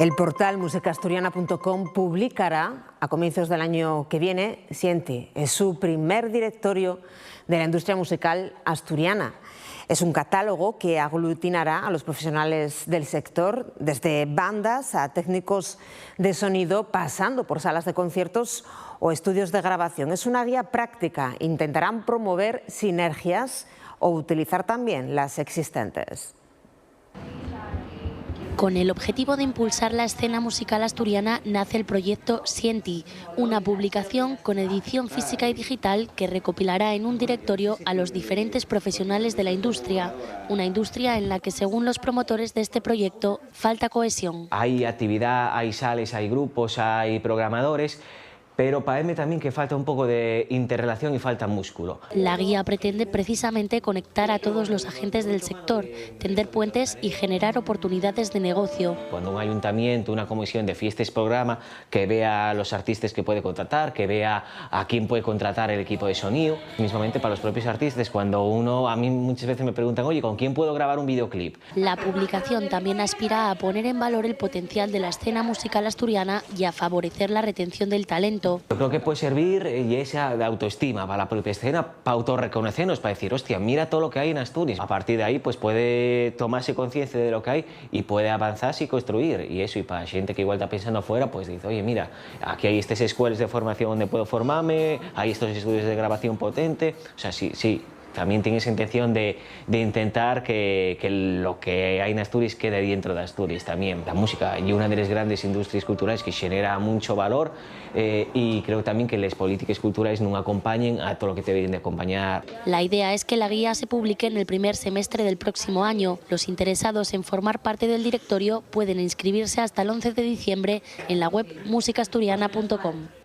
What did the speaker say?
El portal musicasturiana.com publicará a comienzos del año que viene Sienti. Es su primer directorio de la industria musical asturiana. Es un catálogo que aglutinará a los profesionales del sector, desde bandas a técnicos de sonido, pasando por salas de conciertos o estudios de grabación. Es una guía práctica. Intentarán promover sinergias o utilizar también las existentes. Con el objetivo de impulsar la escena musical asturiana nace el proyecto Sienti, una publicación con edición física y digital que recopilará en un directorio a los diferentes profesionales de la industria, una industria en la que, según los promotores de este proyecto, falta cohesión. Hay actividad, hay sales, hay grupos, hay programadores, pero parece también que falta un poco de interrelación y falta músculo. La guía pretende precisamente conectar a todos los agentes del sector, tender puentes y generar oportunidades de negocio. Cuando un ayuntamiento, una comisión de fiestas programa, que vea a los artistas que puede contratar, que vea a quién puede contratar el equipo de sonido. Mismamente para los propios artistas, cuando a mí muchas veces me preguntan, oye, ¿con quién puedo grabar un videoclip? La publicación también aspira a poner en valor el potencial de la escena musical asturiana y a favorecer la retención del talento. Yo creo que puede servir y esa de autoestima para la propia escena, para autorreconocernos, para decir, hostia, mira todo lo que hay en Asturias. A partir de ahí pues puede tomarse conciencia de lo que hay y puede avanzarse y construir. Y eso, y para gente que igual está pensando afuera, pues dice, oye, mira, aquí hay estas escuelas de formación donde puedo formarme, hay estos estudios de grabación potente. O sea, sí. También tiene esa intención de intentar que lo que hay en Asturias quede dentro de Asturias también. La música es una de las grandes industrias culturales que genera mucho valor y creo también que las políticas culturales no acompañen a todo lo que deberían de acompañar. La idea es que la guía se publique en el primer semestre del próximo año. Los interesados en formar parte del directorio pueden inscribirse hasta el 11 de diciembre en la web musicasturiana.com.